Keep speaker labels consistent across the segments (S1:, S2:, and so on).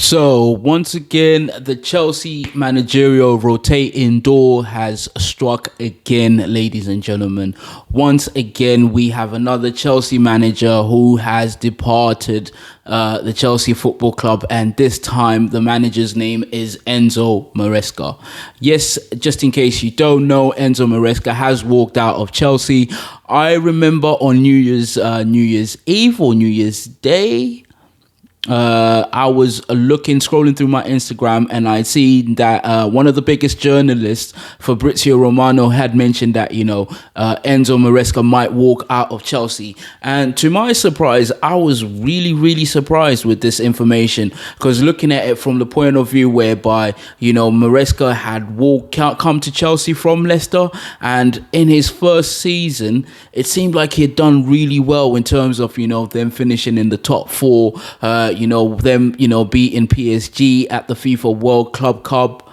S1: So, once again, the Chelsea managerial rotating door has struck again, ladies and gentlemen. Once again, we have another Chelsea manager who has departed the Chelsea Football Club, and this time the manager's name is Enzo Maresca. Yes, just in case you don't know, Enzo Maresca has walked out of Chelsea. I remember on New Year's Eve or New Year's Day, I was scrolling through my Instagram, and I see that one of the biggest journalists, Fabrizio Romano, had mentioned that Enzo Maresca might walk out of Chelsea. And to my surprise, I was really surprised with this information, because looking at it from the point of view whereby Maresca had come to Chelsea from Leicester, and in his first season it seemed like he had done really well in terms of them finishing in the top four. Them beating PSG at the FIFA World Cup.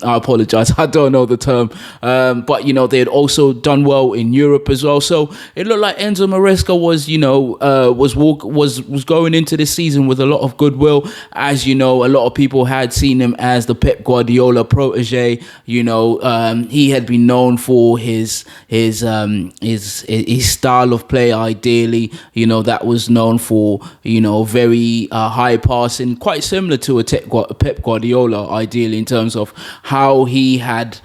S1: I apologize, I don't know the term, but they had also done well in Europe as well. So it looked like Enzo Maresca was going into this season with a lot of goodwill. As a lot of people had seen him as the Pep Guardiola protege. He had been known for his style of play. Ideally, that was known for very high passing, quite similar to a Pep Guardiola. Ideally, in terms of how he had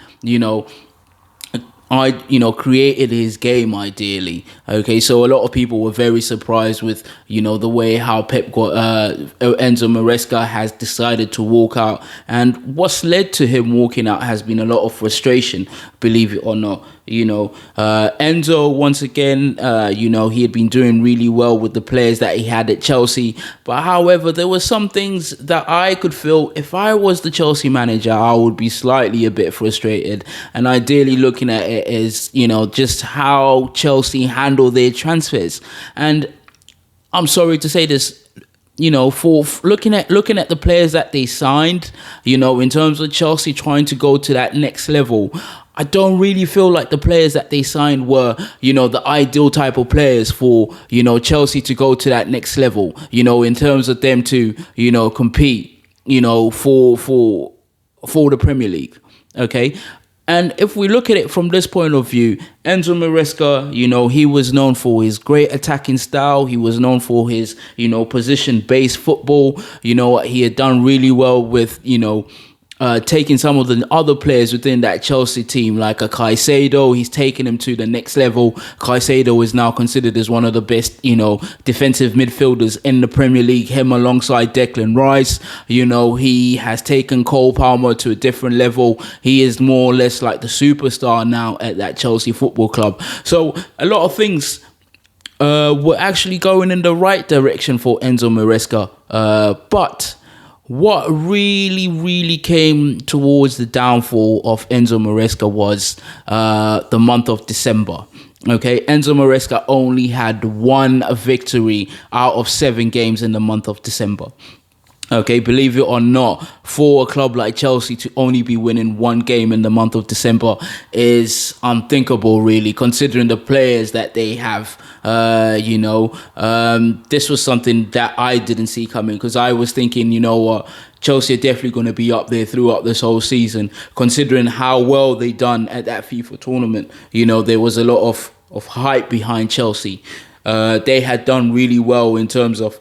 S1: created his game ideally. Okay, so a lot of people were very surprised with the way how Enzo Maresca has decided to walk out, and what's led to him walking out has been a lot of frustration, believe it or not. Enzo, once again, he had been doing really well with the players that he had at Chelsea, but however, there were some things that I could feel if I was the Chelsea manager, I would be slightly a bit frustrated. And ideally, looking at it is just how Chelsea handle their transfers. And I'm sorry to say this, for looking at the players that they signed, in terms of Chelsea trying to go to that next level, I don't really feel like the players that they signed were, the ideal type of players for, Chelsea to go to that next level, in terms of them to, compete, for the Premier League. Okay. And if we look at it from this point of view, Enzo Maresca, he was known for his great attacking style. He was known for his, position-based football. He had done really well with, taking some of the other players within that Chelsea team, like a Caicedo. He's taken him to the next level. Caicedo is now considered as one of the best, defensive midfielders in the Premier League, him alongside Declan Rice. He has taken Cole Palmer to a different level. He is more or less like the superstar now at that Chelsea Football Club. So a lot of things were actually going in the right direction for Enzo Maresca. But what really came towards the downfall of Enzo Maresca was the month of December. Okay, Enzo Maresca only had one victory out of 7 games in the month of December. Okay, believe it or not, for a club like Chelsea to only be winning 1 game in the month of December is unthinkable, really, considering the players that they have. This was something that I didn't see coming, because I was thinking, Chelsea are definitely going to be up there throughout this whole season, considering how well they done at that FIFA tournament. There was a lot of hype behind Chelsea. They had done really well in terms of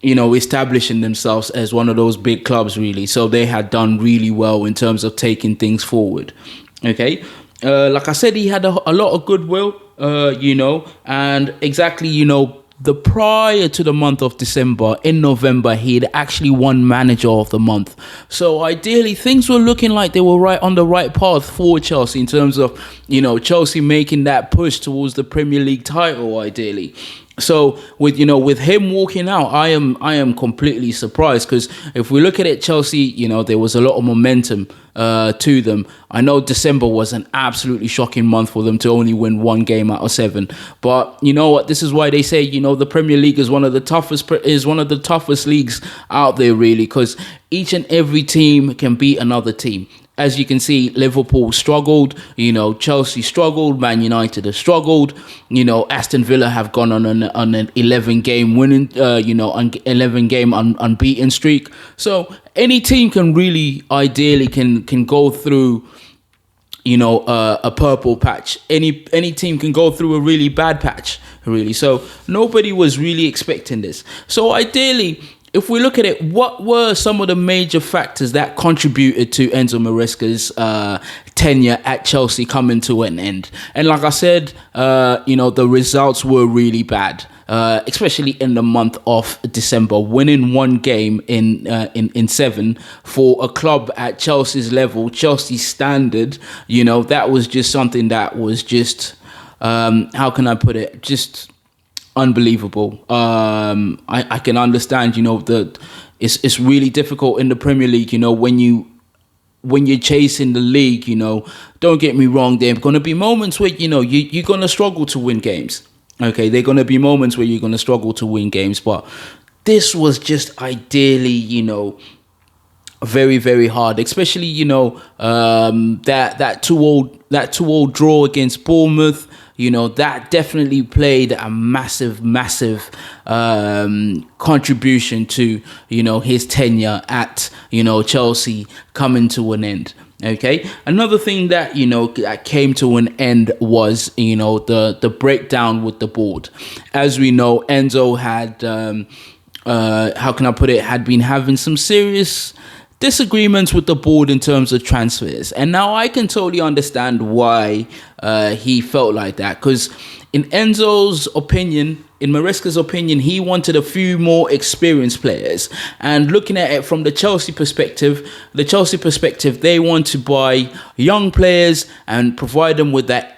S1: establishing themselves as one of those big clubs, really. So they had done really well in terms of taking things forward. Okay. Like I said, he had a lot of goodwill, and exactly, the prior to the month of December, in November, he had actually won Manager of the Month. So ideally, things were looking like they were right on the right path for Chelsea in terms of, Chelsea making that push towards the Premier League title, ideally. So with him walking out, I am completely surprised, because if we look at it, Chelsea, there was a lot of momentum to them. I know December was an absolutely shocking month for them to only win 1 game out of 7. But you know what? This is why they say the Premier League is one of the toughest leagues out there, really, because each and every team can beat another team. as you can see, Liverpool struggled, Chelsea struggled, Man United have struggled, Aston Villa have gone on an 11 game winning, 11 game unbeaten streak. So any team can really ideally can go through, a purple patch. Any team can go through a really bad patch, really. So nobody was really expecting this. So ideally, if we look at it, what were some of the major factors that contributed to Enzo Maresca's tenure at Chelsea coming to an end? And like I said, the results were really bad, especially in the month of December. Winning one game in 7 for a club at Chelsea's level, Chelsea's standard, that was just something that was just, how can I put it, just unbelievable. I can understand, that it's really difficult in the Premier League, when you're chasing the league, don't get me wrong, there are going to be moments where, you're going to struggle to win games. Okay, there are going to be moments where you're going to struggle to win games, but this was just ideally, very, very hard, especially, that 2-2 draw against Bournemouth. That definitely played a massive contribution to, his tenure at, Chelsea coming to an end. Okay. Another thing that, that came to an end was, the breakdown with the board. As we know, Enzo had, how can I put it, had been having some serious disagreements with the board in terms of transfers. And now I can totally understand why he felt like that, because in Enzo's opinion, in Maresca's opinion, he wanted a few more experienced players. And looking at it from the Chelsea perspective, they want to buy young players and provide them with that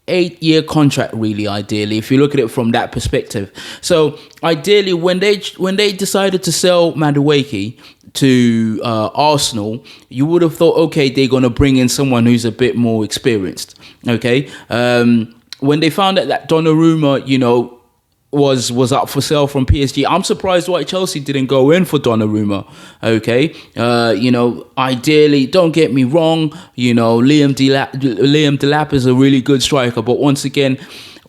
S1: 8-year contract, really, ideally, if you look at it from that perspective. So ideally, when they decided to sell Madueke to Arsenal, you would have thought, okay, they're going to bring in someone who's a bit more experienced. Okay. When they found out that Donnarumma, was up for sale from PSG, I'm surprised why Chelsea didn't go in for Donnarumma. Okay. Ideally, don't get me wrong, Liam Delap is a really good striker, but once again,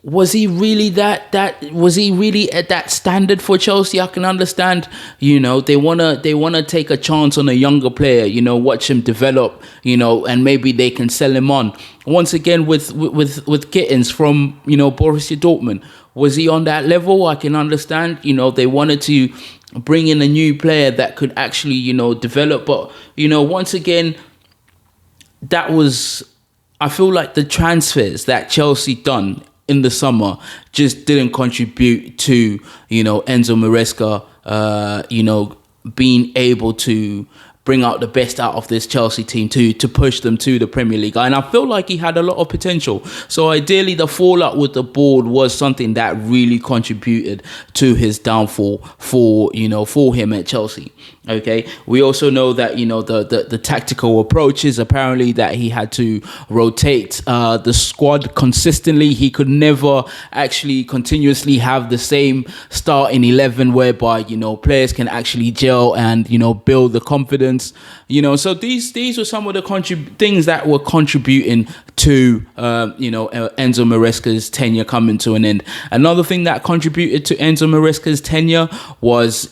S1: was he really at that standard for Chelsea? I can understand, they wanna take a chance on a younger player, watch him develop, and maybe they can sell him on. Once again, with Gittins from, Borussia Dortmund, was he on that level? I can understand, they wanted to bring in a new player that could actually, develop, but, once again, I feel like the transfers that Chelsea done in the summer just didn't contribute to, Enzo Maresca, being able to bring out the best out of this Chelsea team to push them to the Premier League. And I feel like he had a lot of potential. So ideally, the fallout with the board was something that really contributed to his downfall for him at Chelsea. Okay, we also know that the tactical approaches, apparently that he had to rotate the squad consistently. He could never actually continuously have the same starting 11, whereby players can actually gel and build the confidence. So these were some of the things that were contributing to Enzo Maresca's tenure coming to an end. Another thing that contributed to Enzo Maresca's tenure was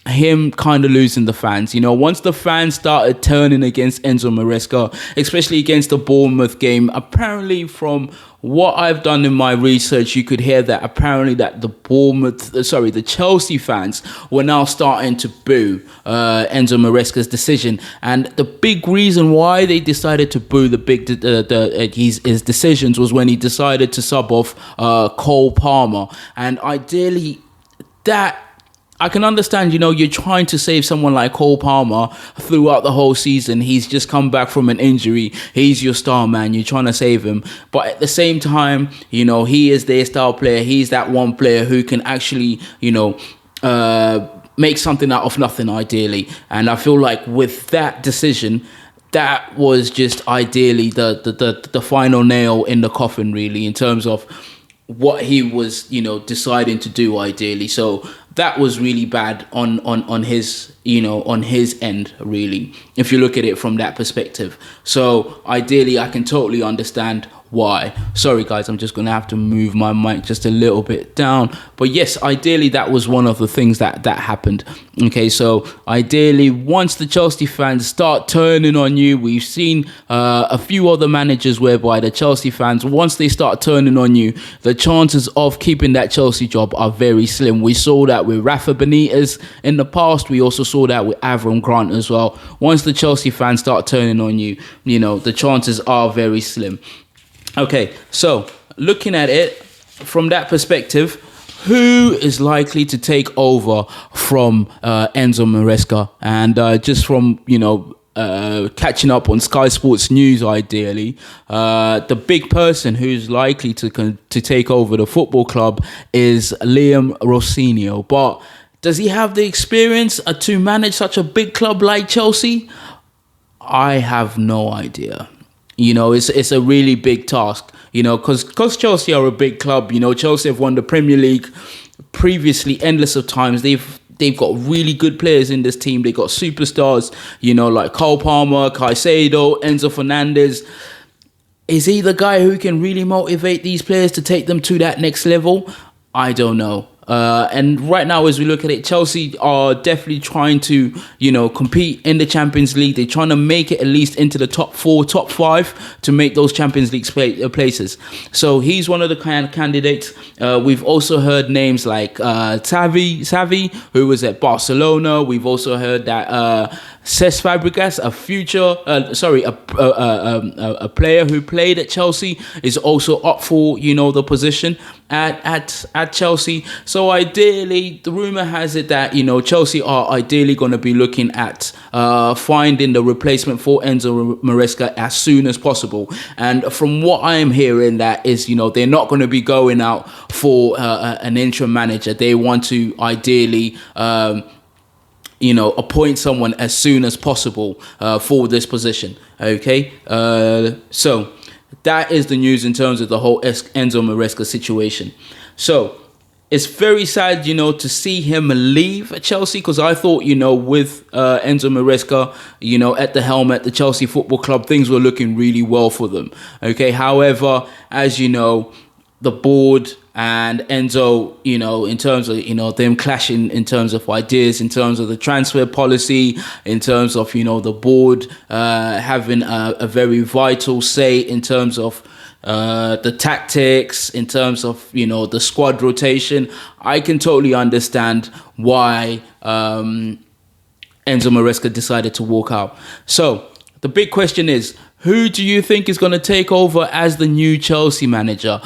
S1: him kind of losing the fans. Once the fans started turning against Enzo Maresca, especially against the Bournemouth game, apparently from what I've done in my research, you could hear that apparently that the Chelsea fans were now starting to boo Enzo Maresca's decision. And the big reason why they decided to boo his decisions was when he decided to sub off Cole Palmer. And ideally, that I can understand, you're trying to save someone like Cole Palmer throughout the whole season. He's just come back from an injury. He's your star man. You're trying to save him. But at the same time, he is their star player. He's that one player who can actually, make something out of nothing, ideally. And I feel like with that decision, that was just ideally the final nail in the coffin, really, in terms of what he was, deciding to do ideally. So that was really bad on his, on his end, really, if you look at it from that perspective. So ideally, I can totally understand why. Sorry guys, I'm just gonna have to move my mic just a little bit down. But yes, ideally that was one of the things that happened. Okay, so ideally, once the Chelsea fans start turning on you, we've seen a few other managers whereby the Chelsea fans, once they start turning on you, the chances of keeping that Chelsea job are very slim. We saw that with Rafa Benitez in the past. We also saw that with Avram Grant as well. Once the Chelsea fans start turning on you, the chances are very slim. Okay, so looking at it from that perspective, who is likely to take over from Enzo Maresca? And just from, catching up on Sky Sports News, ideally, the big person who's likely to take over the football club is Liam Rossinio. But does he have the experience to manage such a big club like Chelsea? I have no idea. It's a really big task, because Chelsea are a big club. Chelsea have won the Premier League previously endless of times. They've got really good players in this team. They got superstars, like Cole Palmer, Caicedo, Enzo Fernandez. Is he the guy who can really motivate these players to take them to that next level? I don't know. And right now, as we look at it, Chelsea are definitely trying to, compete in the Champions League. They're trying to make it at least into the top 4, top 5 to make those Champions League places. So he's one of the candidates. We've also heard names like Xavi, who was at Barcelona. We've also heard that Cesc Fabregas, a player who played at Chelsea, is also up for the position at Chelsea. So ideally, the rumor has it that Chelsea are ideally going to be looking at finding the replacement for Enzo Maresca as soon as possible. And from what I am hearing, that is they're not going to be going out for an interim manager. They want to ideally appoint someone as soon as possible for this position. Okay, so that is the news in terms of the whole Enzo Maresca situation. So it's very sad, to see him leave Chelsea, because I thought, with Enzo Maresca, at the helm at the Chelsea Football Club, things were looking really well for them. Okay, however, as you know, the board and Enzo, in terms of, them clashing in terms of ideas, in terms of the transfer policy, in terms of, the board having a very vital say in terms of the tactics, in terms of, the squad rotation. I can totally understand why Enzo Maresca decided to walk out. So the big question is, who do you think is going to take over as the new Chelsea manager?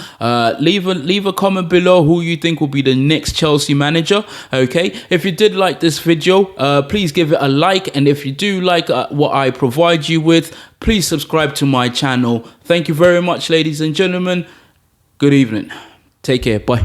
S1: Leave a comment below who you think will be the next Chelsea manager. Okay, if you did like this video, please give it a like. And if you do like what I provide you with, please subscribe to my channel. Thank you very much, ladies and gentlemen. Good evening. Take care. Bye.